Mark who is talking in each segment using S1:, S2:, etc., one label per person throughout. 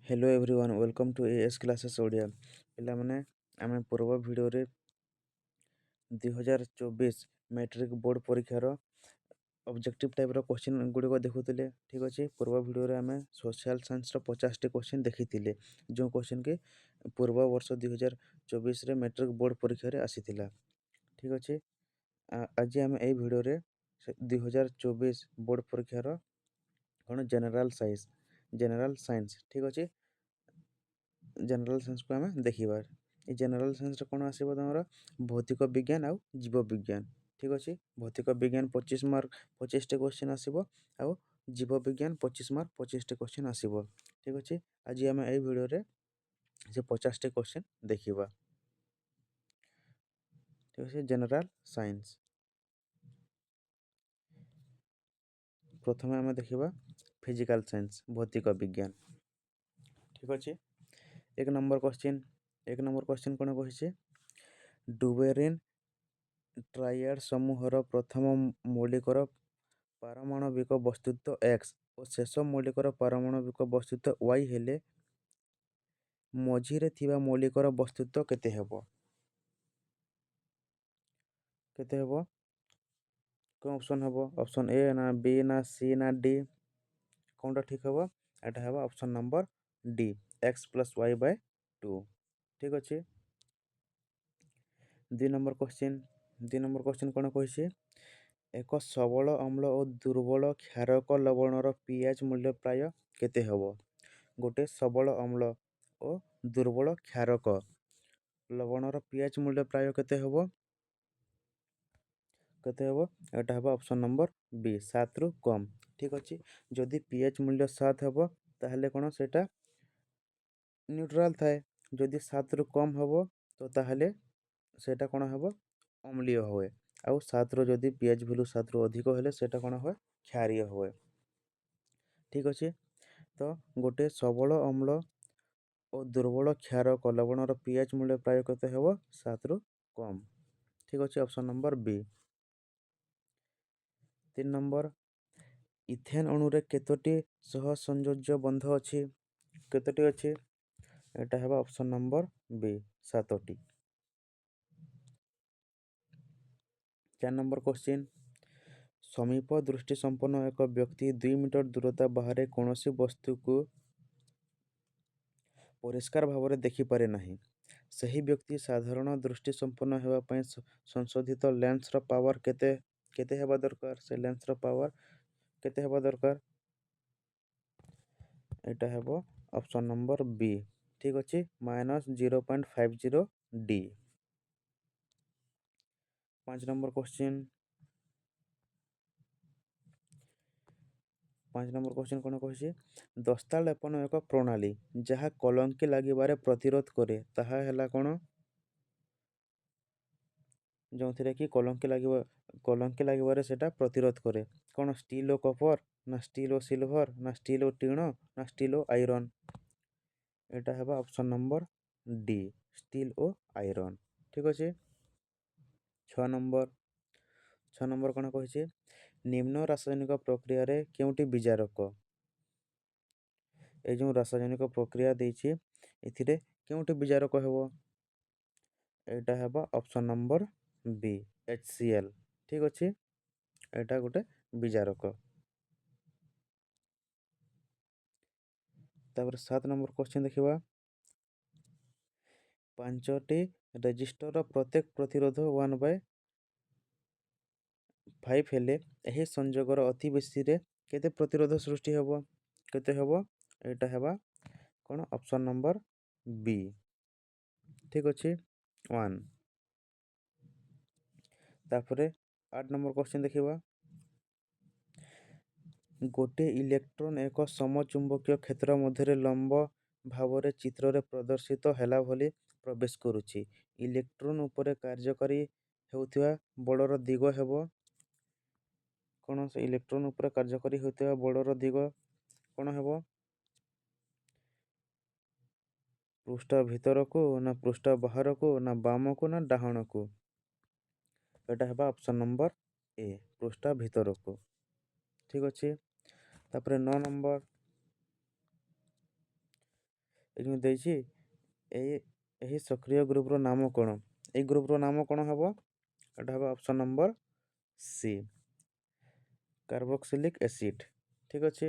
S1: Hello everyone welcome to AS classes Odia पिलामाने आमे पूर्व वीडियो रे 2024 मैट्रिक बोर्ड परीक्षार ऑब्जेक्टिव टाइप रो क्वेश्चन गुडी को देखुतिले। ठीक अछि, पूर्व वीडियो रे आमे सोशल साइंस रो 50 टी क्वेश्चन देखितिले, जो क्वेश्चन के पूर्व वर्ष 2024 रे मैट्रिक बोर्ड परीक्षा रे आसीतिला। ठीक अछि, आज आमे ए वीडियो रे 2024 बोर्ड परीक्षार कोन जनरल साइंस ठीक अछि, जनरल साइंस को आमे देखिबा। ए जनरल साइंस रे कोन आसीबो तमरा भौतिक विज्ञान आ जीव विज्ञान। ठीक अछि, भौतिक विज्ञान 25 मार्क 25 टे क्वेश्चन आसीबो आ जीव विज्ञान 25 मार्क 25 टे क्वेश्चन आसीबो। ठीक अछि, आज आमे ए वीडियो रे जे 50 टे क्वेश्चन देखिबा। ठीक अछि, जनरल साइंस प्रथमे आमे देखिबा फिजिकल साइंस भौतिक विज्ञान। ठीक अछि, एक नंबर क्वेश्चन कोन कहिसे डुबेरिन ट्रायड समूहर प्रथम मौलिकर पारमाणविक वस्तुत्व x और शेष मौलिकर पारमाणविक वस्तुत्व y हेले मझिरे थिबा मौलिकर वस्तुत्व केते हेबो कोन ऑप्शन हेबो? ऑप्शन ए ना बी ना सी ना डी, कोनटा ठीक हेबो? एटा हेबो option number D x + y/2। ठीक अछि, दुई नंबर क्वेश्चन कोन कहिसे एक सबल अम्ल और दुर्बल क्षारक लवणर pH मूल्य प्राय केते हेबो? गोटे सबल अम्ल और दुर्बल क्षारक लवणर pH मूल्य प्राय केते हेबो? एटा हेबो ऑप्शन नंबर बी 7 रु कम। ठीक अछि, जदि pH मूल्य 7 हेबो ताहले कोन सेटा न्यूट्रल थाए, जदि 7 रु कम हेबो तो ताहले सेटा कोन हेबो अम्लीय होए, आ 7 रो जदि pH वैल्यू 7 रु अधिक हेले सेटा कोन होए क्षारीय होए। ठीक अछि, तो गोटे सबल अम्ल और दुर्बल क्षारक लवणर pH मूल्य प्राय केते हेबो 7 रु कम। ठीक अछि, ऑप्शन नंबर बी। 3 नंबर इथेन अणु रे केतोटी सह संयोज्य बंध अछि? केतोटी अछि? एटा हेबा ऑप्शन नंबर बी 7 टी। 4 नंबर क्वेश्चन समीप दृष्टि संपन्न एक व्यक्ति 2 मीटर दूरता बाहर कोनोसी वस्तु को परिष्कार भाव देखि पारे नाही, सही व्यक्ति साधारण दृष्टि संपन्न हेबा पय संशोधित लेंस रो पावर केते हेबा दरकार? से लेंस रो पावर केते हेबा दरकार? एटा हेबो ऑप्शन नंबर बी। ठीक अछि, -0.50 डी। 5 नंबर क्वेश्चन कोन कहिसे दस्ता लेपन एक प्रणाली जहा कलंकी लागिबारे प्रतिरोध करे ताहा हेला कोन? जोंथिरे कि कलंकी लागिबारे सेटा प्रतिरोध करे कोन स्टील ओ कपर ना स्टील ओ सिल्वर ना स्टील ओ टीण ना स्टील ओ आयरन? एटा हेबा ऑप्शन नंबर डी स्टील ओ आयरन। ठीक अछि, 6 नंबर कोन कहिसे निम्न रासायनिक प्रक्रिया रे केउटी विजारक ए जो रासायनिक प्रक्रिया देछि एथिरे केउटी विजारक हेबो? एटा हेबा ऑप्शन नंबर बी HCl। ठीक अछि, एटा गोटे विजारक। तापर 7 नंबर क्वेश्चन देखिबा 5टी रेजिस्टर प्रत्येक प्रतिरोध 1/5 हेले एही संयोगर अति बेसी रे केते प्रतिरोध सृष्टि हेबो? केते हेबो? एटा हेबा कोन ऑप्शन नंबर बी। ठीक अछि 1। तापरे 8 नंबर क्वेश्चन देखिबा गोटे इलेक्ट्रॉन एक समचुंबकीय क्षेत्र मध्यरे लंब भावरे चित्र रे प्रदर्शित हेला भली प्रवेश करूची, इलेक्ट्रॉन ऊपर कार्यकारी हेउथिबा बडर दिग हेबो कोन? से इलेक्ट्रॉन ऊपर कार्यकारी हेउथिबा बडर दिग कोन हेबो? पृष्ठ भीतर को ना पृष्ठ बाहर को ना बाम को ना डाहण को? एटा हेबा ऑप्शन नंबर ए पृष्ठ भीतर को। ठीक अछि, तापरे 9 नंबर ଏଠି ଦେଇଛି ଏହି ସକ୍ରିୟ ଗ୍ରୁପର ନାମ କ'ଣ? ଏଇ ଗ୍ରୁପର ନାମ କ'ଣ ହେବ? ଏଇଟା ହେବ option number C, carboxylic acid. ଠିକ୍ ଅଛି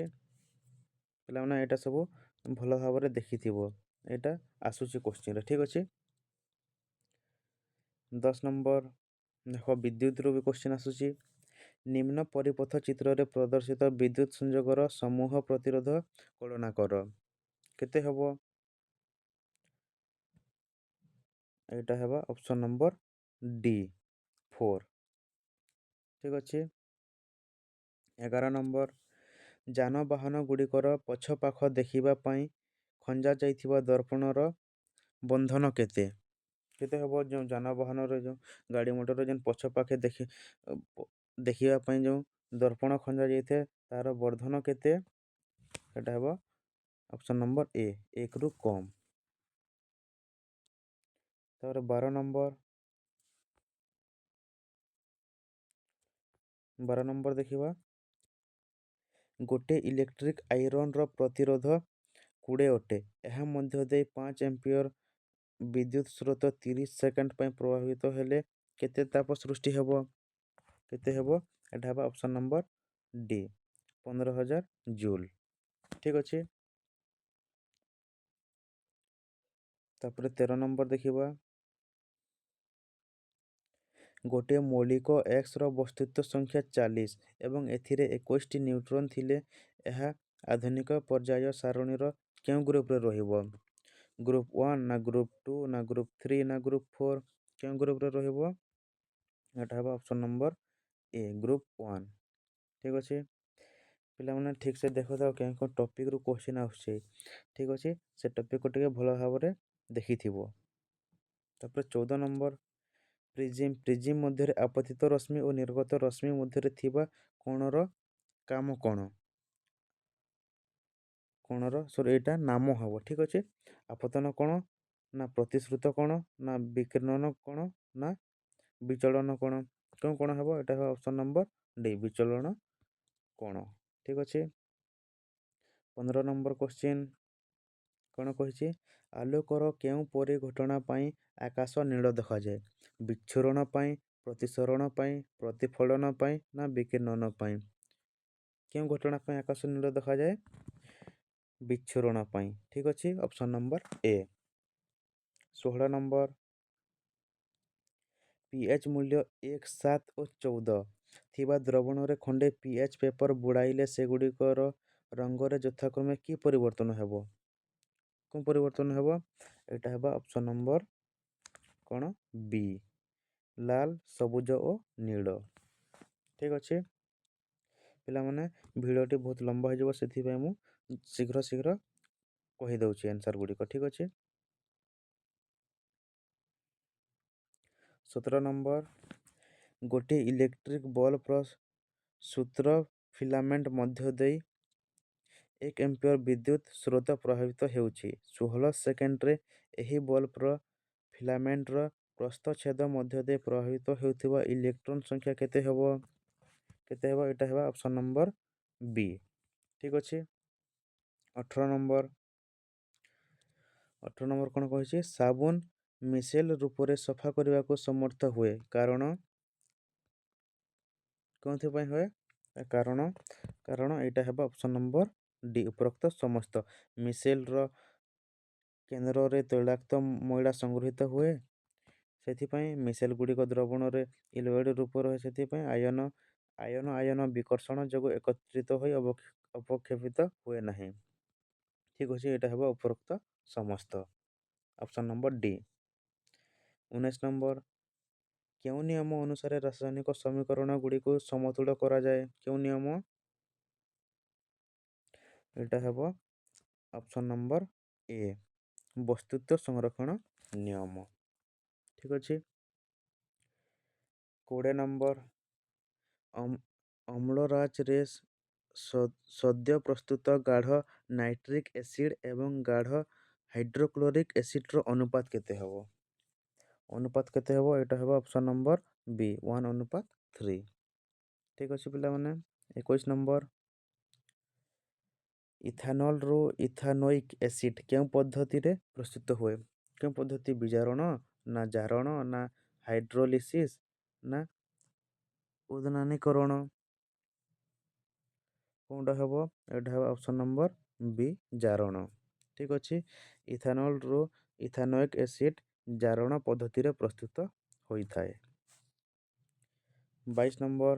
S1: ପିଲାମାନେ, ଏଇଟା ସବୁ ଭଲ ଭାବରେ ଦେଖିଥିବ, ଏଇଟା ଆସୁଛି କୋଶ୍ଚିନ୍ରେ। ଠିକ୍ ଅଛି। 10 ନମ୍ବର ଦେଖ, ବିଦ୍ୟୁତରୁ ବି କୋଶ୍ଚିନ୍ ଆସୁଛି। ନିମ୍ନ ପରିପଥ ଚିତ୍ରରେ ପ୍ରଦର୍ଶିତ ବିଦ୍ୟୁତ ସଂଯୋଗର ସମୂହ ପ୍ରତିରୋଧ କଳନା କର। କେତେ ହେବ? ଏଇଟା ହେବ ଅପସନ୍ ନମ୍ବର ଡି, 4। ଠିକ୍ ଅଛି। 11 ନମ୍ବର, ଯାନବାହନ ଗୁଡ଼ିକର ପଛ ପାଖ ଦେଖିବା ପାଇଁ ଖଞ୍ଜା ଯାଇଥିବା ଦର୍ପଣର ବନ୍ଧନ କେତେ? କେତେ ହେବ? ଯେଉଁ ଯାନବାହନରେ, ଯେଉଁ ଗାଡ଼ି ମଟର ଯେଉଁ ପଛ ପାଖେ ଦେଖିବା ପାଇଁ ଯେଉଁ ଦର୍ପଣ ଖଞ୍ଜା ଯାଇଥାଏ, ତାର ବର୍ଦ୍ଧନ କେତେ? ସେଟା ହେବ ଅପସନ୍ ନମ୍ବର ଏ, 1ରୁ କମ୍। ତାପରେ 12 ନମ୍ବର ଦେଖିବା। ଗୋଟେ ଇଲେକ୍ଟ୍ରିକ୍ ଆଇରନ୍ର ପ୍ରତିରୋଧ 20 ଅଟେ। ଏହା ମଧ୍ୟ ଦେଇ 5 ଏମ୍ପିୟର ବିଦ୍ୟୁତ ସ୍ରୋତ 30 ସେକେଣ୍ଡ ପାଇଁ ପ୍ରବାହିତ ହେଲେ କେତେ ତାପ ସୃଷ୍ଟି ହେବ? କେତେ ହେବ? ଏଟା ହେବ ଅପସନ୍ ନମ୍ବର ଡି, 15,000 ଜୁଲ୍। ଠିକ୍ ଅଛି। ତାପରେ 13 ନମ୍ବର ଦେଖିବା। ଗୋଟିଏ ମୌଳିକ Xର ବସ୍ତୁତ୍ୱ ସଂଖ୍ୟା 40 ଏବଂ ଏଥିରେ 21ଟି ନ୍ୟୁଟ୍ରନ୍ ଥିଲେ ଏହା ଆଧୁନିକ ପର୍ଯ୍ୟାୟ ସାରଣୀର କେଉଁ ଗ୍ରୁପରେ ରହିବ? ଗ୍ରୁପ୍ 1 ନା ଗ୍ରୁପ୍ 2 ନା ଗ୍ରୁପ୍ 3 ନା ଗ୍ରୁପ୍ 4? କେଉଁ ଗ୍ରୁପରେ ରହିବ? ଏଟା ହେବ ଅପସନ୍ ନମ୍ବର ଏ, ଗ୍ରୁପ୍ 1। ଠିକ୍ ଅଛି ପିଲାମାନେ, ଠିକ୍ସେ ଦେଖୁଥାଅ କେଉଁ ଟପିକ୍ରୁ କୋଶ୍ଚିନ୍ ଆସୁଛି। ଠିକ୍ ଅଛି, ସେ ଟପିକ୍କୁ ଟିକେ ଭଲ ଭାବରେ ଦେଖିଥିବ। ତାପରେ 14 ନମ୍ବର, ପ୍ରିଜିମ୍ ମଧ୍ୟରେ ଆପତିତ ରଶ୍ମି ଓ ନିର୍ଗତ ରଶ୍ମି ମଧ୍ୟରେ ଥିବା କୋଣର କାମ କ'ଣ? କୋଣର ଏଇଟା ନାମ ହେବ। ଠିକ୍ ଅଛି। ଆପତନ କୋଣ ନା ପ୍ରତିଶ୍ରୁତ କୋଣ ନା ବିକିରଣ କୋଣ ନା ବିଚଳନ କୋଣ? କେଉଁ କୋଣ ହେବ? ଏଟା ହେବ ଅପସନ୍ ନମ୍ବର ଡି, ବିଚଳନ କୋଣ। ଠିକ୍ ଅଛି। 15 ନମ୍ବର କୋଶ୍ଚିନ୍ କ'ଣ କହିଛି? ଆଲୋକର କେଉଁ ପରିଘଟଣା ପାଇଁ ଆକାଶ ନୀଳ ଦେଖାଯାଏ? ବିଚ୍ଛୁରଣ ପାଇଁ, ପ୍ରତିସରଣ ପାଇଁ, ପ୍ରତିଫଳନ ପାଇଁ ନା ବିକିରଣ ପାଇଁ? କେଉଁ ଘଟଣା ପାଇଁ ଆକାଶ ନୀଳ ଦେଖାଯାଏ? ବିଚ୍ଛୁରଣ ପାଇଁ। ଠିକ୍ ଅଛି, option number A. 16 number, pH ମୂଲ୍ୟ 1, 7 ଓ 14 ଥିବା ଦ୍ରବଣରେ ଖଣ୍ଡେ pH ପେପର ବୁଡ଼ାଇଲେ ସେଗୁଡ଼ିକର ରଙ୍ଗରେ ଯଥାକ୍ରମେ କି ପରିବର୍ତ୍ତନ ହେବ? କେଉଁ ପରିବର୍ତ୍ତନ ହେବ? ଏଇଟା ହେବ ଅପସନ୍ ନମ୍ବର କ'ଣ? ବି, ଲାଲ, ସବୁଜ ଓ ନୀଳ। ଠିକ୍ ଅଛି ପିଲାମାନେ, ଭିଡ଼ିଓଟି ବହୁତ ଲମ୍ବା ହେଇଯିବ, ସେଥିପାଇଁ ମୁଁ ଶୀଘ୍ର କହିଦେଉଛି ଆନ୍ସର୍ ଗୁଡ଼ିକ। ଠିକ୍ ଅଛି। 17 ନମ୍ବର, ଗୋଟିଏ ଇଲେକ୍ଟ୍ରିକ୍ ବଲ୍ବର ସୂତ୍ର ଫିଲାମେଣ୍ଟ ମଧ୍ୟ ଦେଇ 1 ଏମ୍ପିୟର ବିଦ୍ୟୁତ ସ୍ରୋତ ପ୍ରବାହିତ ହେଉଛି। 16 ସେକେଣ୍ଡରେ ଏହି ବଲ୍ବର ଫିଲାମେଣ୍ଟର ପ୍ରସ୍ଥଚ୍ଛେଦ ମଧ୍ୟ ଦେଇ ପ୍ରବାହିତ ହେଉଥିବା ଇଲେକ୍ଟ୍ରନ୍ ସଂଖ୍ୟା କେତେ ହେବ? କେତେ ହେବ? ଏଇଟା ହେବ ଅପସନ୍ ନମ୍ବର ବି। ଠିକ୍ ଅଛି। 18 ନମ୍ବର କ'ଣ କହିଛି? ସାବୁନ ମିସେଲ ରୂପରେ ସଫା କରିବାକୁ ସମର୍ଥ ହୁଏ, କାରଣ? କେଉଁଥିପାଇଁ ହୁଏ? କାରଣ ଏଇଟା ହେବ ଅପସନ୍ ନମ୍ବର ଡି, ଉପରୋକ୍ତ ସମସ୍ତ। ମିସେଲର କେନ୍ଦ୍ରରେ ତୈଳାକ୍ତ ମଇଳା ସଂଗୃହୀତ ହୁଏ, ସେଥିପାଇଁ ମିସେଲ ଗୁଡ଼ିକ ଦ୍ରବଣରେ ଇଲଏଡ୍ ରୂପ ରହେ, ସେଥିପାଇଁ ଆୟନ ବିକର୍ଷଣ ଯୋଗୁଁ ଏକତ୍ରିତ ହୋଇ ଅବକ୍ଷେପିତ ହୁଏ ନାହିଁ। ଠିକ୍ ଅଛି, ଏଇଟା ହେବ ଉପରୋକ୍ତ ସମସ୍ତ, ଅପସନ୍ ନମ୍ବର ଡି। 19 ନମ୍ବର, କେଉଁ ନିୟମ ଅନୁସାରେ ରାସାୟନିକ ସମୀକରଣ ଗୁଡ଼ିକୁ ସମତୁଲ କରାଯାଏ? କେଉଁ ନିୟମ? ଏଇଟା ହେବ ଅପସନ୍ ନମ୍ବର ଏ, ବସ୍ତୁତ୍ୱ ସଂରକ୍ଷଣ ନିୟମ। ଠିକ୍ ଅଛି। 20 ନମ୍ବର, ଅମ୍ଳରାଜରେ ସଦ୍ୟ ପ୍ରସ୍ତୁତ ଗାଢ଼ ନାଇଟ୍ରିକ୍ ଏସିଡ୍ ଏବଂ ଗାଢ଼ ହାଇଡ୍ରୋକ୍ଲୋରିକ୍ ଏସିଡ୍ର ଅନୁପାତ କେତେ ହେବ? ଏଇଟା ହେବ ଅପସନ୍ ନମ୍ବର ବି, 1:3। ଠିକ୍ ଅଛି ପିଲାମାନେ। 21 ନମ୍ବର, ଇଥାନଲରୁ ଇଥାନୋଇକ୍ ଏସିଡ୍ କେଉଁ ପଦ୍ଧତିରେ ପ୍ରସ୍ତୁତ ହୁଏ? କେଉଁ ପଦ୍ଧତି? ବିଜାରଣ ନା ଜାରଣ ନା ହାଇଡ୍ରୋଲିସିସ୍ ନା ଉଦ୍ନାନୀକରଣ? କେଉଁଟା ହେବ? ଏଇଟା ହେବ ଅପସନ୍ ନମ୍ବର ବି, ଜାରଣ। ଠିକ୍ ଅଛି। ଇଥାନଲରୁ ଇଥାନୋଇକ୍ ଏସିଡ୍ ଜାରଣ ପଦ୍ଧତିରେ ପ୍ରସ୍ତୁତ ହୋଇଥାଏ। 22 ନମ୍ବର,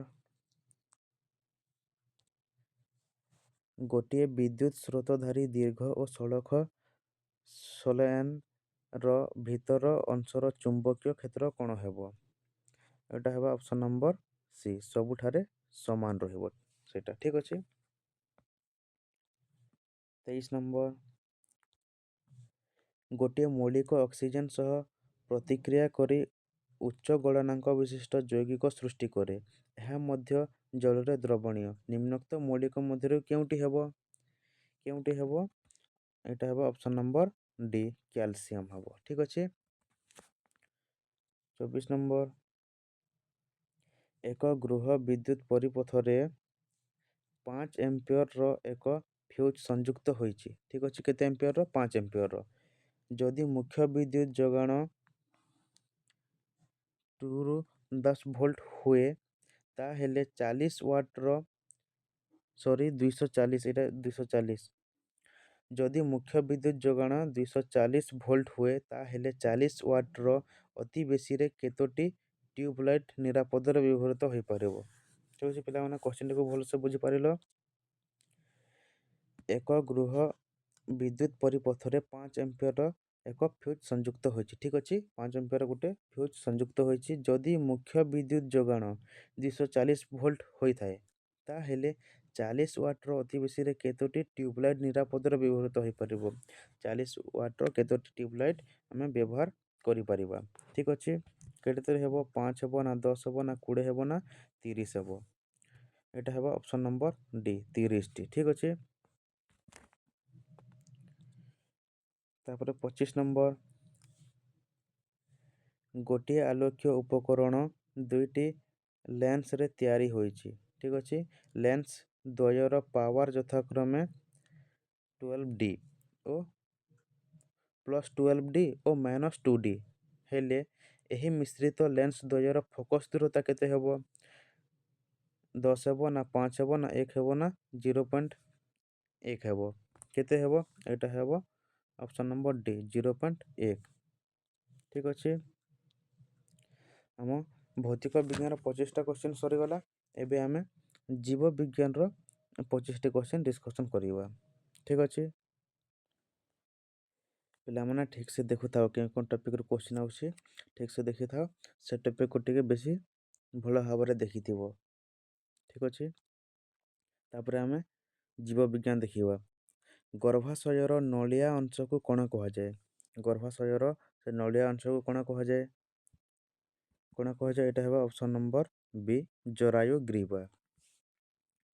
S1: ଗୋଟିଏ ବିଦ୍ୟୁତ୍ ସ୍ରୋତଧାରୀ ଦୀର୍ଘ ଓ ସଳଖ ସୋଲେନୋର ଭିତର ଅଂଶର ଚୁମ୍ବକୀୟ କ୍ଷେତ୍ର କ'ଣ ହେବ? ଏଇଟା ହେବ ଅପସନ୍ ନମ୍ବର ସି, ସବୁଠାରେ ସମାନ ରହିବ ସେଇଟା। ଠିକ୍ ଅଛି। 23 ନମ୍ବର, ଗୋଟିଏ ମୌଳିକ ଅକ୍ସିଜେନ୍ ସହ ପ୍ରତିକ୍ରିୟା କରି ଉଚ୍ଚ ଗଳନାଙ୍କ ବିଶିଷ୍ଟ ଯୌଗିକ ସୃଷ୍ଟି କରେ। ଏହା ମଧ୍ୟ ଜଳରେ ଦ୍ରବଣୀୟ। ନିମ୍ନୋକ୍ତ ମୌଳିକ ମଧ୍ୟରୁ କେଉଁଟି ହେବ? କେଉଁଟି ହେବ? ଏଇଟା ହେବ ଅପସନ୍ ନମ୍ବର ଡି, କ୍ୟାଲସିୟମ୍ ହେବ। ଠିକ୍ ଅଛି। 24 ନମ୍ବର, ଏକ ଗୃହ ବିଦ୍ୟୁତ୍ ପରିପଥରେ 5 ଏମ୍ପିୟରର ଏକ ଫ୍ୟୁଜ୍ ସଂଯୁକ୍ତ ହୋଇଛି। ଠିକ୍ ଅଛି। କେତେ ଏମ୍ପିୟରର? 5 ଏମ୍ପିୟରର। ଯଦି ମୁଖ୍ୟ ବିଦ୍ୟୁତ୍ ଯୋଗାଣ 2 ରୁ 10 ଭୋଲ୍ଟ ହୁଏ, ତାହେଲେ 40 ୱାଟ୍ର 240, ଏଇଟା 240। ଯଦି ମୁଖ୍ୟ ବିଦ୍ୟୁତ୍ ଯୋଗାଣ 240 ଭୋଲ୍ଟ ହୁଏ, ତାହେଲେ 40 ୱାଟ୍ର ଅତି ବେଶୀରେ କେତୋଟି ଟ୍ୟୁବଲାଇଟ୍ ନିରାପଦରେ ବ୍ୟବହୃତ ହୋଇପାରିବ? ଠିକ୍ ଅଛି ପିଲାମାନେ, କ୍ୱେଶ୍ଚନଟିକୁ ଭଲସେ ବୁଝିପାରିଲ। ଏକ ଗୃହ ବିଦ୍ୟୁତ୍ ପରିପଥରେ 5 ଏମ୍ପିୟରର ଏକ ଫ୍ୟୁଜ୍ ସଂଯୁକ୍ତ ହୋଇଛି। ଠିକ୍ ଅଛି। 5 ଏମ୍ପିୟର ଗୋଟେ ଫ୍ୟୁଜ୍ ସଂଯୁକ୍ତ ହୋଇଛି। ଯଦି ମୁଖ୍ୟ ବିଦ୍ୟୁତ୍ ଯୋଗାଣ 240 ଭୋଲ୍ଟ ହୋଇଥାଏ, ତାହେଲେ 40 ୱାଟ୍ର ଅତି ବେଶୀରେ କେତୋଟି ଟ୍ୟୁବଲାଇଟ୍ ନିରାପଦରେ ବ୍ୟବହୃତ ହୋଇପାରିବ? 40 ୱାଟ୍ର କେତୋଟି ଟ୍ୟୁବଲାଇଟ୍ ଆମେ ବ୍ୟବହାର କରିପାରିବା? ଠିକ୍ ଅଛି। କେତେରେ ହେବ? 5 ହେବ ନା 10 ହେବ ନା 20 ହେବ ନା 30 ହେବ? ଏଇଟା ହେବ ଅପସନ୍ ନମ୍ବର ଡି, 30ଟି। ଠିକ୍ ଅଛି। ତାପରେ 25 ନମ୍ବର, ଗୋଟିଏ ଆଲୋକ୍ୟ ଉପକରଣ 2ଟି ଲେନ୍ସରେ ତିଆରି ହୋଇଛି। ଠିକ୍ ଅଛି। ଲେନ୍ସ ଦ୍ୱୟର ପାୱାର ଯଥାକ୍ରମେ 12D ଓ +12D ଓ -2D ହେଲେ ଏହି ମିଶ୍ରିତ ଲେନ୍ସ ଦ୍ୱୟର ଫୋକସ୍ ଦୂରତା କେତେ ହେବ? 10 ହେବ ନା 5 ହେବ ନା 1 ହେବ ନା 0.1 ହେବ? କେତେ ହେବ? ଏଇଟା ହେବ ଅପସନ୍ ନମ୍ବର ଡି, 0.1। ଠିକ୍ ଅଛି। ଆମ ଭୌତିକ ବିଜ୍ଞାନର 25ଟା କ୍ୱେଶ୍ଚନ୍ ସରିଗଲା। ଏବେ ଆମେ ଜୀବ ବିଜ୍ଞାନର 25ଟି କ୍ୱେଶ୍ଚନ୍ ଡିସ୍କସନ୍ କରିବା। ଠିକ୍ ଅଛି। ପିଲାମାନେ ଠିକ୍ସେ ଦେଖୁଥାଅ କେଉଁ କେଉଁ ଟପିକ୍ରୁ କ୍ୱେଶ୍ଚନ୍ ଆସୁଛି, ଠିକ୍ସେ ଦେଖିଥାଅ। ସେ ଟପିକ୍କୁ ଟିକେ ବେଶୀ ଭଲ ଭାବରେ ଦେଖିଥିବ। ଠିକ୍ ଅଛି। ତାପରେ ଆମେ ଜୀବ ବିଜ୍ଞାନ ଦେଖିବା। ଗର୍ଭାଶୟର ନଳିଆ ଅଂଶକୁ କ'ଣ କୁହାଯାଏ? ଗର୍ଭାଶୟର ସେ ନଳିଆ ଅଂଶକୁ କ'ଣ କୁହାଯାଏ? କ'ଣ କୁହାଯାଏ? ଏଇଟା ହେବ ଅପସନ୍ ନମ୍ବର ବି, ଜରାୟୁ ଗ୍ରୀବା।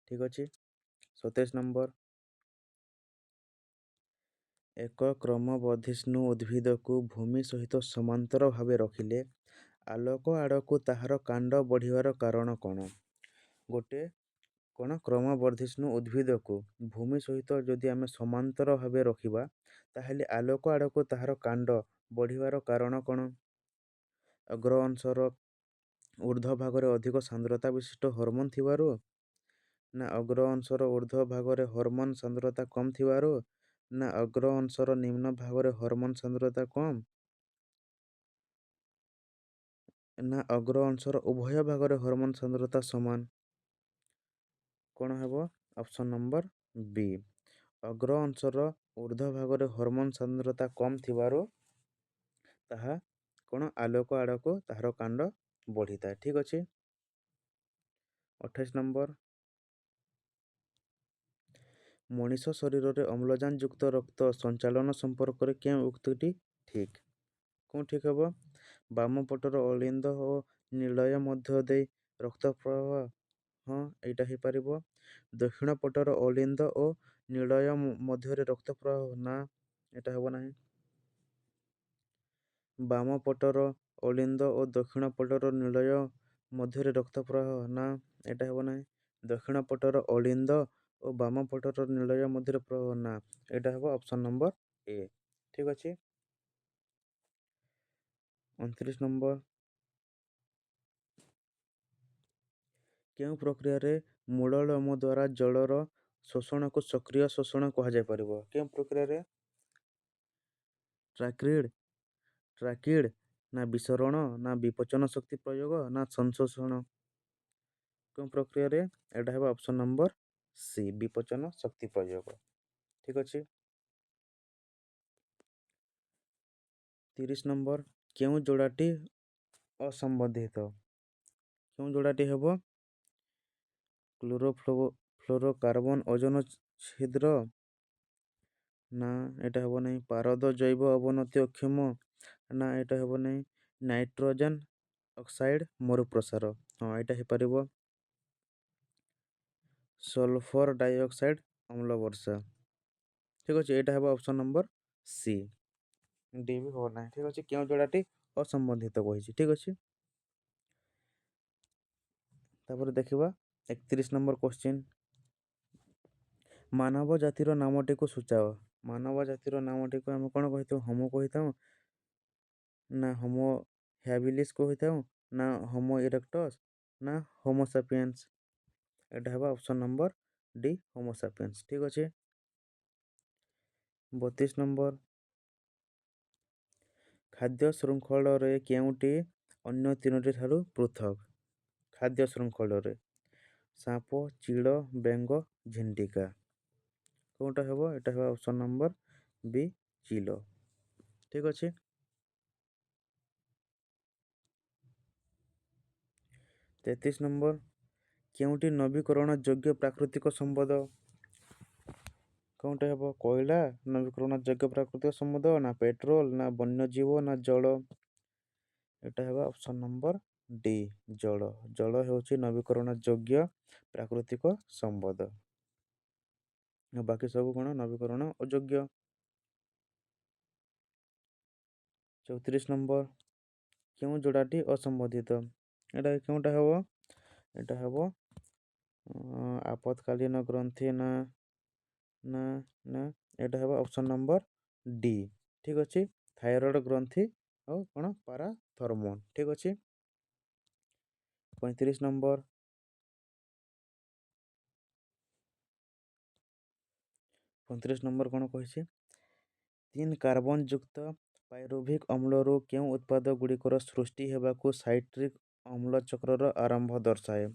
S1: ଠିକ୍ ଅଛି। 27 ନମ୍ବର, ଏକ କ୍ରମବର୍ଦ୍ଧିଷ୍ଣୁ ଉଦ୍ଭିଦକୁ ଭୂମି ସହିତ ସମାନ୍ତର ଭାବେ ରଖିଲେ ଆଲୋକ ଆଡ଼କୁ ତାହାର କାଣ୍ଡ ବଢ଼ିବାର କାରଣ କ'ଣ? ଗୋଟେ କ'ଣ କ୍ରମବର୍ଦ୍ଧିଷ୍ଣୁ ଉଦ୍ଭିଦକୁ ଭୂମି ସହିତ ଯଦି ଆମେ ସମାନ୍ତର ଭାବେ ରଖିବା, ତାହେଲେ ଆଲୋକ ଆଡ଼କୁ ତାହାର କାଣ୍ଡ ବଢ଼ିବାର କାରଣ କ'ଣ? ଅଗ୍ର ଅଂଶର ଊର୍ଦ୍ଧ୍ୱ ଭାଗରେ ଅଧିକ ସାନ୍ଦ୍ରତା ବିଶିଷ୍ଟ ହର୍ମୋନ୍ ଥିବାରୁ, ନା ଅଗ୍ର ଅଂଶର ଊର୍ଦ୍ଧ୍ୱ ଭାଗରେ ହର୍ମୋନ୍ ସାନ୍ଦ୍ରତା କମ୍ ଥିବାରୁ, ନା ଅଗ୍ର ଅଂଶର ନିମ୍ନ ଭାଗରେ ହର୍ମୋନ୍ ସାନ୍ଦ୍ରତା କମ୍, ନା ଅଗ୍ର ଅଂଶର ଉଭୟ ଭାଗରେ ହର୍ମୋନ୍ ସାନ୍ଦ୍ରତା ସମାନ? କ'ଣ ହେବ? ଅପସନ୍ ନମ୍ବର ବି, ଅଗ୍ର ଅଂଶର ଊର୍ଦ୍ଧ୍ୱ ଭାଗରେ ହର୍ମୋନ୍ ସାନ୍ଦ୍ରତା କମ୍ ଥିବାରୁ ତାହା କ'ଣ ଆଲୋକ ଆଡ଼କୁ ତାହାର କାଣ୍ଡ ବଢ଼ିଥାଏ। ଠିକ୍ ଅଛି। 28 ନମ୍ବର, ମଣିଷ ଶରୀରରେ ଅମ୍ଳଜାନ ଯୁକ୍ତ ରକ୍ତ ସଞ୍ଚାଳନ ସମ୍ପର୍କରେ କେଉଁ ଉକ୍ତିଟି ଠିକ୍? କ'ଣ ଠିକ୍ ହେବ? ବାମ ପଟର ଅଳିନ୍ଦ ଓ ନିଳୟ ମଧ୍ୟ ଦେଇ ରକ୍ତ ପ୍ରବାହ, ହଁ ଏଇଟା ହେଇପାରିବ। ଦକ୍ଷିଣ ପଟର ଅଳିନ୍ଦ ଓ ନିଳୟ ମଧ୍ୟରେ ରକ୍ତ ପ୍ରବାହ, ନା ଏଇଟା ହେବ ନାହିଁ। ବାମ ପଟର ଅଳିନ୍ଦ ଓ ଦକ୍ଷିଣ ପଟର ନିଳୟ ମଧ୍ୟରେ ରକ୍ତ ପ୍ରବାହ, ନା ଏଇଟା ହେବ ନାହିଁ। ଦକ୍ଷିଣ ପଟର ଅଳିନ୍ଦ ଓ ବାମ ପଟର ନୀଳୟ ମଧ୍ୟରେ ନା ଏଇଟା ହେବ ଅପସନ୍ ନମ୍ବର ଏ। ଠିକ୍ ଅଛି। 29 ନମ୍ବର, କେଉଁ ପ୍ରକ୍ରିୟାରେ ମୂଳ ଲୋମ ଦ୍ୱାରା ଜଳର ଶୋଷଣକୁ ସକ୍ରିୟ ଶୋଷଣ କୁହାଯାଇପାରିବ? କେଉଁ ପ୍ରକ୍ରିୟାରେ? ଟ୍ରାକିଡ୍ ନା ବିସରଣ ନା ବିପଚନ ଶକ୍ତି ପ୍ରୟୋଗ ନା ସଂଶୋଷଣ? କେଉଁ ପ୍ରକ୍ରିୟାରେ? ଏଇଟା ହେବ ଅପସନ୍ ନମ୍ବର ସି, ବିପଚନ ଶକ୍ତି ପ୍ରୟୋଗ। ଠିକ୍ ଅଛି। 30 ନମ୍ବର, କେଉଁ ଯୋଡ଼ାଟି ଅସମ୍ବନ୍ଧିତ? କେଉଁ ଯୋଡ଼ାଟି ହେବ? କ୍ଲୋରୋଫ୍ଲୋରୋକାର୍ବନ ଓଜୋନ ଛିଦ୍ର, ନା ଏଇଟା ହେବ ନାହିଁ। ପାରଦ ଜୈବ ଅବନତି ଅକ୍ଷମ, ନା ଏଇଟା ହେବ ନାହିଁ। ନାଇଟ୍ରୋଜେନ୍ ଅକ୍ସାଇଡ୍ ମରୁପ୍ରସାର, ହଁ ଏଇଟା ହେଇପାରିବ। ସଲଫର ଡାଇଅକ୍ସାଇଡ୍ ଅମ୍ଳ ବର୍ଷା। ଠିକ୍ ଅଛି, ଏଇଟା ହେବ ଅପସନ୍ ନମ୍ବର ସି। ଡି ବି ହେବ ନାହିଁ। ଠିକ୍ ଅଛି, କେଉଁ ଯୋଡ଼ାଟି ଅସମ୍ବନ୍ଧିତ କହିଛି। ଠିକ୍ ଅଛି। ତାପରେ ଦେଖିବା 31 ନମ୍ବର କ୍ୱେଶ୍ଚିନ୍, ମାନବ ଜାତିର ନାମଟିକୁ ସୂଚାଅ। ମାନବ ଜାତିର ନାମଟିକୁ ଆମେ କ'ଣ କହିଥାଉ? ହୋମୋ କହିଥାଉ, ନା ହୋମୋ ହ୍ୟାବିଲିସ୍ କହିଥାଉ, ନା ହୋମୋ ଇରେକ୍ଟସ୍, ନା ହୋମୋ ସାପିଏନ୍ସ? ଏଇଟା ହେବ option number D, homo Sapiens. ଠିକ୍ ଅଛି। 32 ନମ୍ବର, ଖାଦ୍ୟ ଶୃଙ୍ଖଳରେ କେଉଁଟି ଅନ୍ୟ ତିନୋଟି ଠାରୁ ପୃଥକ୍? ଖାଦ୍ୟ ଶୃଙ୍ଖଳରେ ସାପ, ଚିଲ, ବେଙ୍ଗ, ଝିଣ୍ଟିକା। କେଉଁଟା ହେବ? ଏଇଟା ହେବ ଅପସନ୍ ନମ୍ବର ବି, ଚିଲ। ଠିକ୍ ଅଛି। 33 ନମ୍ବର, କେଉଁଟି ନବୀକରଣ ଯୋଗ୍ୟ ପ୍ରାକୃତିକ ସମ୍ପଦ? କେଉଁଟା ହେବ? କୋଇଲା, ନବୀକରଣ ଯୋଗ୍ୟ ପ୍ରାକୃତିକ ସମ୍ପଦ, ନା ପେଟ୍ରୋଲ, ନା ବନ୍ୟଜୀବ, ନା ଜଳ? ଏଇଟା ହେବ ଅପସନ୍ ନମ୍ବର ଡି, ଜଳ। ଜଳ ହେଉଛି ନବୀକରଣ ଯୋଗ୍ୟ ପ୍ରାକୃତିକ ସମ୍ପଦ। ବାକି ସବୁ କ'ଣ? ନବୀକରଣ ଅଯୋଗ୍ୟ। 34 ନମ୍ବର, କେଉଁ ଯୋଡ଼ାଟି ଅସମ୍ବନ୍ଧିତ? ଏଇଟା କେଉଁଟା ହେବ? ଏଇଟା ହେବ ଆପତକାଳୀନ ଗ୍ରନ୍ଥି, ନା ନା ନା ଏଇଟା ହେବ ଅପସନ୍ ନମ୍ବର ଡି। ଠିକ୍ ଅଛି, ଥାଇରଏଡ଼ ଗ୍ରନ୍ଥି ଆଉ କ'ଣ? ପାରାଥର୍ମୋନ୍। ଠିକ୍ ଅଛି। 35 ନମ୍ବର, 35 ନମ୍ବର କ'ଣ କହିଛି? 3 କାର୍ବନ ଯୁକ୍ତ ପାଇରୁଭିକ୍ ଅମ୍ଳରୁ କେଉଁ ଉତ୍ପାଦ ଗୁଡ଼ିକର ସୃଷ୍ଟି ହେବାକୁ ସାଇଟ୍ରିକ୍ ଅମ୍ଳ ଚକ୍ରର ଆରମ୍ଭ ଦର୍ଶାଏ?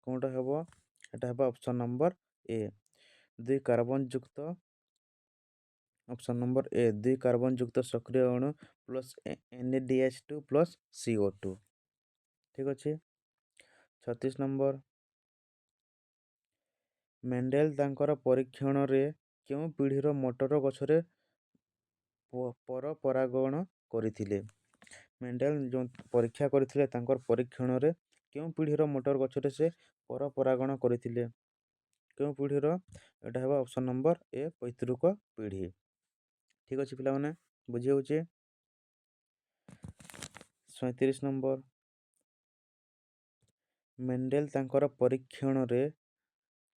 S1: କେଉଁଟା ହେବ? ଏଇଟା ହେବ ଅପସନ୍ ନମ୍ବର ଏ, 2 କାର୍ବନ ଯୁକ୍ତ, ଅପସନ୍ ନମ୍ବର ଏ, 2 କାର୍ବନ ଯୁକ୍ତ ସକ୍ରିୟ ଅଣୁ ପ୍ଲସ୍ NADH2 ପ୍ଲସ୍ CO2। ଠିକ୍ ଅଛି। 36 ନମ୍ବର, ମେଣ୍ଡେଲ ତାଙ୍କର ପରୀକ୍ଷଣରେ କେଉଁ ପିଢ଼ିର ମଟର ଗଛରେ ପରପରାଗଣ କରିଥିଲେ? ମେଣ୍ଡେଲ ଯେଉଁ ପରୀକ୍ଷା କରିଥିଲେ ତାଙ୍କର ପରୀକ୍ଷଣରେ କେଉଁ ପିଢ଼ିର ମଟର ଗଛରେ ସେ ପରପରାଗଣ କରିଥିଲେ? କେଉଁ ପିଢ଼ିର? ଏଇଟା ହେବ ଅପସନ୍ ନମ୍ବର ଏ, ପୈତୃକ ପିଢ଼ି। ଠିକ୍ ଅଛି ପିଲାମାନେ, ବୁଝି ହେଉଛି। 37 ନମ୍ବର, ମେଣ୍ଡେଲ ତାଙ୍କର ପରୀକ୍ଷଣରେ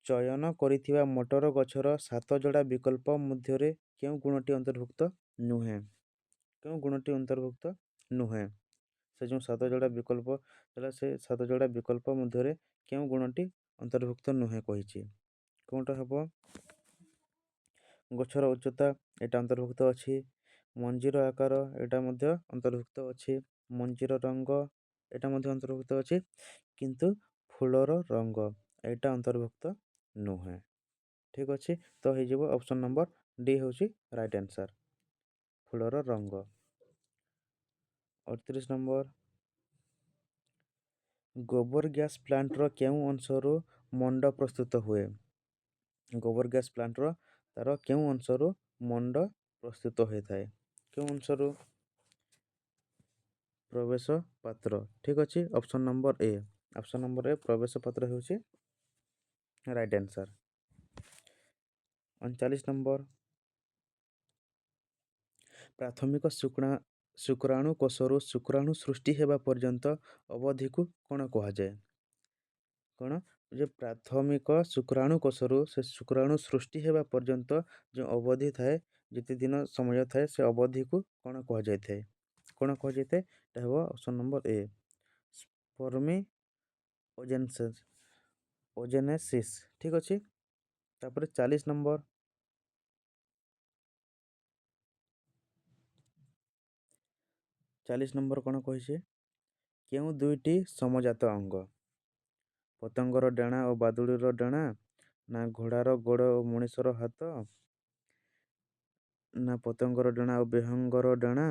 S1: ଚୟନ କରିଥିବା ମଟର ଗଛର 7 ଯୋଡ଼ା ବିକଳ୍ପ ମଧ୍ୟରେ କେଉଁ ଗୁଣଟି ଅନ୍ତର୍ଭୁକ୍ତ ନୁହେଁ? କେଉଁ ଗୁଣଟି ଅନ୍ତର୍ଭୁକ୍ତ ନୁହେଁ? ସେ ଯେଉଁ 7 ଯୋଡ଼ା ବିକଳ୍ପ ହେଲା, ସେ 7 ଯୋଡ଼ା ବିକଳ୍ପ ମଧ୍ୟରେ କେଉଁ ଗୁଣଟି ଅନ୍ତର୍ଭୁକ୍ତ ନୁହେଁ କହିଛି? କେଉଁଟା ହେବ? ଗଛର ଉଚ୍ଚତା, ଏଇଟା ଅନ୍ତର୍ଭୁକ୍ତ ଅଛି। ମଞ୍ଜିର ଆକାର, ଏଇଟା ମଧ୍ୟ ଅନ୍ତର୍ଭୁକ୍ତ ଅଛି। ମଞ୍ଜିର ରଙ୍ଗ, ଏଇଟା ମଧ୍ୟ ଅନ୍ତର୍ଭୁକ୍ତ ଅଛି, କିନ୍ତୁ ଫୁଲର ରଙ୍ଗ ଏଇଟା ଅନ୍ତର୍ଭୁକ୍ତ ନୁହେଁ। ଠିକ୍ ଅଛି, ତ ହେଇଯିବ ଅପସନ୍ ନମ୍ବର ଡି ହେଉଛି ରାଇଟ୍ ଆନ୍ସର୍, ଫୁଲର ରଙ୍ଗ। 38 ନମ୍ବର, ଗୋବର ଗ୍ୟାସ୍ ପ୍ଲାଣ୍ଟର କେଉଁ ଅଂଶରୁ ମଣ୍ଡ ପ୍ରସ୍ତୁତ ହୁଏ? ଗୋବର ଗ୍ୟାସ୍ ପ୍ଲାଣ୍ଟର ତାର କେଉଁ ଅଂଶରୁ ମଣ୍ଡ ପ୍ରସ୍ତୁତ ହୋଇଥାଏ? କେଉଁ ଅଂଶରୁ? ପ୍ରବେଶ ପାତ୍ର। ଠିକ୍ ଅଛି, option number A, option number A, ପ୍ରବେଶ ପାତ୍ର ହେଉଛି ରାଇଟ୍ ଆନ୍ସର୍। 39 ନମ୍ବର, ପ୍ରାଥମିକ ଶୁକ୍ରାଣୁ କୋଷରୁ ଶୁକ୍ରାଣୁ ସୃଷ୍ଟି ହେବା ପର୍ଯ୍ୟନ୍ତ ଅବଧିକୁ କ'ଣ କୁହାଯାଏ? କ'ଣ? ଯେ ପ୍ରାଥମିକ ଶୁକ୍ରାଣୁ କୋଷରୁ ସେ ଶୁକ୍ରାଣୁ ସୃଷ୍ଟି ହେବା ପର୍ଯ୍ୟନ୍ତ ଯେଉଁ ଅବଧି ଥାଏ, ଯେତେ ଦିନ ସମୟ ଥାଏ, ସେ ଅବଧିକୁ କ'ଣ କୁହାଯାଇଥାଏ? କ'ଣ କୁହାଯାଇଥାଏ? ଏଟା ହେବ ଅପସନ୍ ନମ୍ବର ଏ ସ୍ପର୍ମି ଓଜେନେସିସ୍। ଠିକ୍ ଅଛି। ତାପରେ 40 ନମ୍ବର 40 ନମ୍ବର କ'ଣ କହିଛି? କେଉଁ ଦୁଇଟି ସମଜାତ ଅଙ୍ଗ? ପତଙ୍ଗର ଡେଣା ଓ ବାଦୁଡ଼ିର ଡେଣା, ନା ଘୋଡ଼ାର ଗୋଡ଼ ଓ ମଣିଷର ହାତ, ନା ପତଙ୍ଗର ଡେଣା ଓ ବିହଙ୍ଗର ଡେଣା,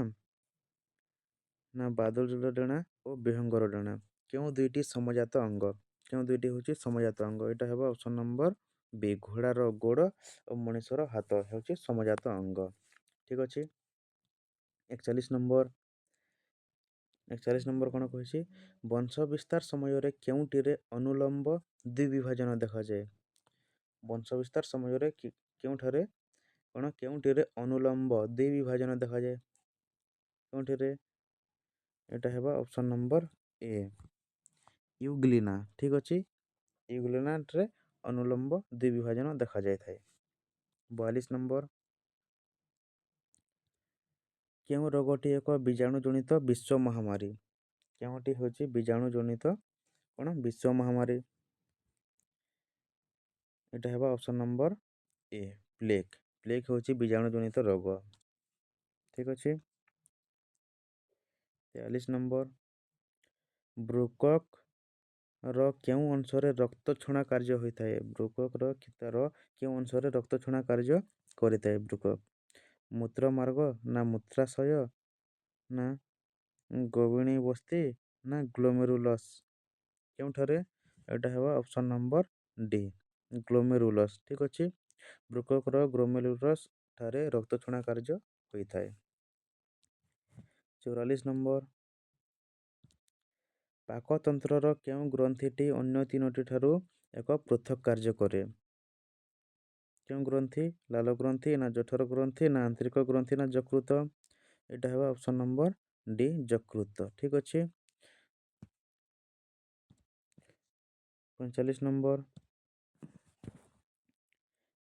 S1: ନା ବାଦୁଡ଼ିର ଡେଣା ଓ ବିହଙ୍ଗର ଡେଣା? କେଉଁ ଦୁଇଟି ସମଜାତ ଅଙ୍ଗ? କେଉଁ ଦୁଇଟି ହେଉଛି ସମଜାତ ଅଙ୍ଗ? ଏଇଟା ହେବ ଅପସନ୍ ନମ୍ବର ବି ଘୋଡ଼ାର ଗୋଡ଼ ଓ ମଣିଷର ହାତ ହେଉଛି ସମଜାତ ଅଙ୍ଗ। ଠିକ୍ ଅଛି। 41 ନମ୍ବର 41 ନମ୍ବର କ'ଣ କହିଛି? ବଂଶ ବିସ୍ତାର ସମୟରେ କେଉଁଟିରେ ଅନୁଲମ୍ବ ଦ୍ୱିବିଭାଜନ ଦେଖାଯାଏ? ବଂଶ ବିସ୍ତାର ସମୟରେ କେଉଁଠାରେ କେଉଁଟିରେ ଅନୁଲମ୍ବ ଦ୍ୱିବିଭାଜନ ଦେଖାଯାଏ? କେଉଁଠିରେ? ଏଟା ହେବ ଅପସନ୍ ନମ୍ବର ଏ ୟୁଗ୍ଲିନା। ଠିକ୍ ଅଛି। ୟୁଗ୍ଲିନାରେ ଅନୁଲମ୍ବ ଦ୍ୱିବିଭାଜନ ଦେଖାଯାଇଥାଏ। 42 ନମ୍ବର କେଉଁ ରୋଗଟି ଏକ ବୀଜାଣୁ ଜନିତ ବିଶ୍ୱ ମହାମାରୀ? କେଉଁଟି ହେଉଛି ବୀଜାଣୁ ଜନିତ ବିଶ୍ୱ ମହାମାରୀ? ଏଟା ହେବ option number A plague. Plague ହେଉଛି ବୀଜାଣୁ ଜନିତ ରୋଗ। ଠିକ୍ ଅଛି। 43 ନମ୍ବର ବୃକକ୍‌ର କେଉଁ ଅଂଶରେ ରକ୍ତ ଛଣା କାର୍ଯ୍ୟ ହୋଇଥାଏ? ବୃକକ୍‌ର ତାର କେଉଁ ଅଂଶରେ ରକ୍ତ ଛଣା କାର୍ଯ୍ୟ କରିଥାଏ? ବୃକକ୍ ମୂତ୍ରମାର୍ଗ, ନା ମୂତ୍ରାଶୟ, ନା ଗଭୀଣି ବସ୍ତି, ନା ଗ୍ଲୋମେରୁଲସ୍? କେଉଁଠାରେ? ଏଇଟା ହେବ ଅପସନ୍ ନମ୍ବର ଡି ଗ୍ଲୋମେରୁଲସ୍। ଠିକ୍ ଅଛି। ବୃକକ୍‌ର ଗ୍ଲୋମେରୁଲସ୍ ଠାରେ ରକ୍ତ ଛଣା କାର୍ଯ୍ୟ ହୋଇଥାଏ। 44 ନମ୍ବର ପାକତନ୍ତ୍ରର କେଉଁ ଗ୍ରନ୍ଥିଟି ଅନ୍ୟ ତିନୋଟି ଠାରୁ ଏକ ପୃଥକ୍ କାର୍ଯ୍ୟ କରେ? କେଉଁ ଗ୍ରନ୍ଥି? ଲାଲ ଗ୍ରନ୍ଥି, ନା ଜଠର ଗ୍ରନ୍ଥି, ନା ଆନ୍ତରିକ ଗ୍ରନ୍ଥି, ନା ଯକୃତ? ଏଇଟା ହେବ ଅପସନ୍ ନମ୍ବର ଡି ଯକୃତ। ଠିକ୍ ଅଛି। 45 ନମ୍ବର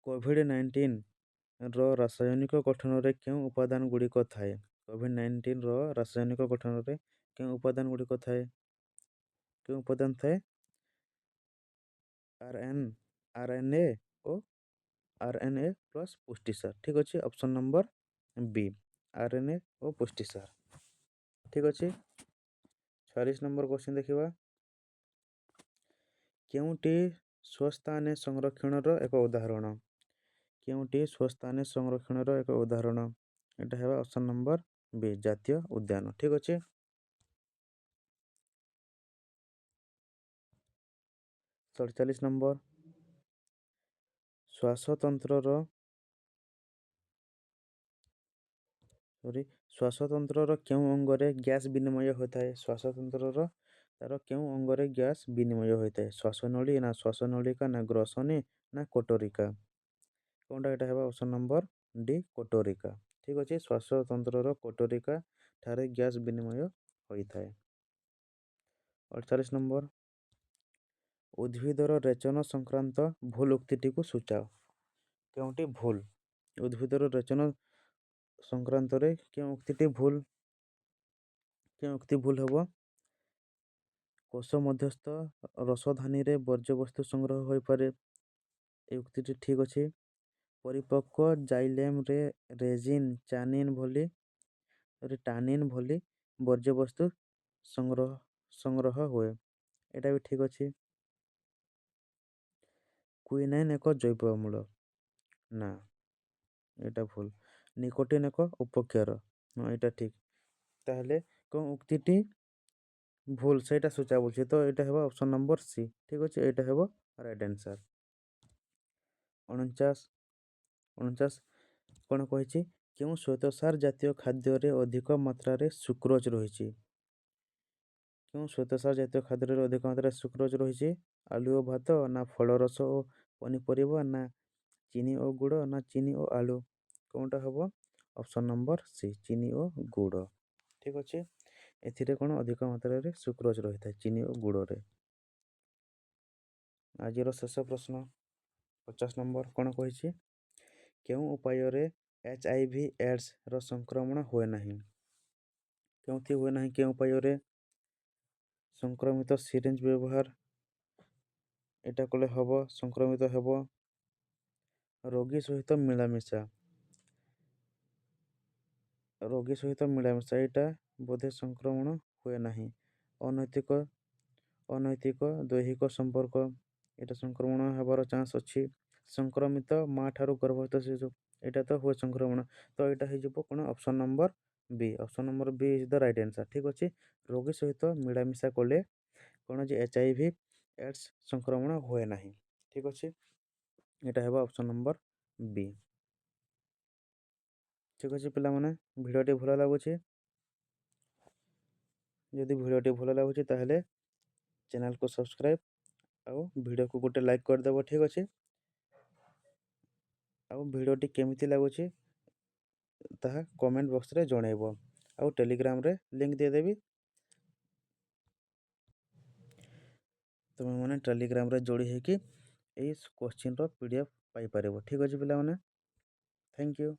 S1: କୋଭିଡ୍-19ର ରାସାୟନିକ ଗଠନରେ କେଉଁ ଉପାଦାନ ଗୁଡ଼ିକ ଥାଏ? କୋଭିଡ୍-19ର ରାସାୟନିକ ଗଠନରେ କେଉଁ ଉପାଦାନ ଗୁଡ଼ିକ ଥାଏ? କେଉଁ ଉପାଦାନ ଥାଏ? ଆର୍ଏନ୍ଏ ଓ ଆର୍ଏନ୍ଏ ପ୍ଲସ୍ ପୁଷ୍ଟିସାର। ଠିକ୍ ଅଛି। ଅପସନ୍ ନମ୍ବର ବି ଆର୍ଏନ୍ଏ ଓ ପୁଷ୍ଟିସାର। ଠିକ୍ ଅଛି। 46 ନମ୍ବର କ୍ୱେଶ୍ଚନ୍ ଦେଖିବା। କେଉଁଟି ସ୍ୱସ୍ଥାନେ ସଂରକ୍ଷଣର ଏକ ଉଦାହରଣ? କେଉଁଟି ସ୍ୱସ୍ଥାନେ ସଂରକ୍ଷଣର ଏକ ଉଦାହରଣ? ଏଟା ହେବ ଅପସନ୍ ନମ୍ବର ବି ଜାତୀୟ ଉଦ୍ୟାନ। ଠିକ୍ ଅଛି। 47 ନମ୍ବର ଶ୍ୱାସତନ୍ତ୍ରର କେଉଁ ଅଙ୍ଗରେ ଗ୍ୟାସ୍ ବିନିମୟ ହୋଇଥାଏ? ଶ୍ୱାସତନ୍ତ୍ରର ତାର କେଉଁ ଅଙ୍ଗରେ ଗ୍ୟାସ୍ ବିନିମୟ ହୋଇଥାଏ? ଶ୍ୱାସନଳୀ, ନା ଶ୍ୱାସନଳିକା, ନା ଗ୍ରସନୀ, ନା କୋଟରିକା? କୋଉଟା? ଏଟା ହେବ ଅପସନ୍ ନମ୍ବର ଡି କୋଟରିକା। ଠିକ୍ ଅଛି। ଶ୍ୱାସତନ୍ତ୍ରର କୋଟରିକା ଠାରେ ଗ୍ୟାସ୍ ବିନିମୟ ହୋଇଥାଏ। 48 ନମ୍ବର ଉଦ୍ଭିଦର ରେଚନ ସଂକ୍ରାନ୍ତ ଭୁଲ ଉକ୍ତିଟିକୁ ସୂଚାଅ। କେଉଁଟି ଭୁଲ? ଉଦ୍ଭିଦର ରେଚନ ସଂକ୍ରାନ୍ତରେ କେଉଁ ଉକ୍ତିଟି ଭୁଲ? କେଉଁ ଉକ୍ତି ଭୁଲ ହେବ? କୋଷ ମଧ୍ୟସ୍ଥ ରସଧାନୀରେ ବର୍ଜ୍ୟବସ୍ତୁ ସଂଗ୍ରହ ହୋଇପାରେ। ଏ ଉକ୍ତିଟି ଠିକ୍ ଅଛି। ପରିପକ୍ୱ ଜାଇଲେମରେ ଟାନିନ୍ ଭଳି ବର୍ଜ୍ୟବସ୍ତୁ ସଂଗ୍ରହ ହୁଏ। ଏଟା ବି ଠିକ୍ ଅଛି। କ୍ୱିନାଇନ୍ ଏକ ଜୈବ ଅମ୍ଳ। ନା, ଏଟା ଭୁଲ। ନିକୋଟିନ୍ ଏକ ଉପକ୍ଷାର। ହଁ, ଏଟା ଠିକ୍। ତାହେଲେ କେଉଁ ଉକ୍ତିଟି ଭୁଲ ସେଇଟା ସୂଚା ବୁଝେ, ତ ଏଇଟା ହେବ ଅପସନ୍ ନମ୍ବର ସି। ଠିକ୍ ଅଛି। ଏଇଟା ହେବ ରାଇଟ୍ ଆନ୍ସର୍। 49 କ'ଣ କହିଛି? କେଉଁ ଶ୍ୱେତସାର ଜାତୀୟ ଖାଦ୍ୟରେ ଅଧିକ ମାତ୍ରାରେ ସୁକ୍ରୋଜ୍ ରହିଛି? କେଉଁ ଶ୍ୱେତସାର ଜାତୀୟ ଖାଦ୍ୟରେ ଅଧିକ ମାତ୍ରାରେ ସୁକ୍ରୋଜ୍ ରହିଛି? ଆଳୁ ଓ ଭାତ, ନା ଫଳରସ ଓ ପନିପରିବା, ନା ଚିନି ଓ ଗୁଡ଼, ନା ଚିନି ଓ ଆଳୁ? କେଉଁଟା ହେବ? ଅପସନ୍ ନମ୍ବର ସି ଚିନି ଓ ଗୁଡ଼। ଠିକ୍ ଅଛି। ଏଥିରେ କ'ଣ ଅଧିକ ମାତ୍ରାରେ ସୁକ୍ରୋଜ୍ ରହିଥାଏ? ଚିନି ଓ ଗୁଡ଼ରେ। ଆଜିର ଶେଷ ପ୍ରଶ୍ନ 50 ନମ୍ବର କ'ଣ କହିଛି? କେଉଁ ଉପାୟରେ HIV ଏଡ୍ସର ସଂକ୍ରମଣ ହୁଏ ନାହିଁ? କେଉଁଥି ହୁଏ ନାହିଁ? କେଉଁ ଉପାୟରେ? ସଂକ୍ରମିତ ସିରିଞ୍ଜ ବ୍ୟବହାର ଏଇଟା କଲେ ହେବ, ସଂକ୍ରମିତ ହେବ। ରୋଗୀ ସହିତ ମିଳାମିଶା, ରୋଗୀ ସହିତ ମିଳାମିଶା ଏଇଟା ବୋଧେ ସଂକ୍ରମଣ ହୁଏ ନାହିଁ। ଅନୈତିକ ଦୈହିକ ସମ୍ପର୍କ ଏଇଟା ସଂକ୍ରମଣ ହେବାର ଚାନ୍ସ ଅଛି। ସଂକ୍ରମିତ ମା ଠାରୁ ଗର୍ଭବତୀ ଶିଶୁ ଏଇଟା ତ ହୁଏ ସଂକ୍ରମଣ। ତ ଏଇଟା ହେଇଯିବ କ'ଣ? Option number B. Option number B is the right answer. ଠିକ୍ ଅଛି। ରୋଗୀ ସହିତ ମିଳାମିଶା କଲେ କ'ଣ ଯେ HIV ଏଡ୍ସ ସଂକ୍ରମଣ ହୁଏ ନାହିଁ। ଠିକ୍ ଅଛି। ଏଇଟା ହେବ ଅପସନ୍ ନମ୍ବର ବି। ଠିକ୍ ଅଛି ପିଲାମାନେ, ଭିଡ଼ିଓଟି ଭଲ ଲାଗୁଛି? ଯଦି ଭିଡ଼ିଓଟି ଭଲ ଲାଗୁଛି ତାହେଲେ ଚ୍ୟାନେଲକୁ ସବସ୍କ୍ରାଇବ୍ ଆଉ ଭିଡ଼ିଓକୁ ଗୋଟେ ଲାଇକ୍ କରିଦେବ। ଠିକ୍ ଅଛି। ଆଉ ଭିଡ଼ିଓଟି କେମିତି ଲାଗୁଛି ତାହା କମେଣ୍ଟ ବକ୍ସରେ ଜଣାଇବ। ଆଉ ଟେଲିଗ୍ରାମରେ ଲିଙ୍କ୍ ଦେଇଦେବି, ତୁମେମାନେ ଟେଲିଗ୍ରାମରେ ଯୋଡ଼ି ହେଇକି ଏଇ କୋଶ୍ଚିନ୍ର PDF ପାଇପାରିବ। ଠିକ୍ ଅଛି ପିଲାମାନେ, ଥ୍ୟାଙ୍କ ୟୁ।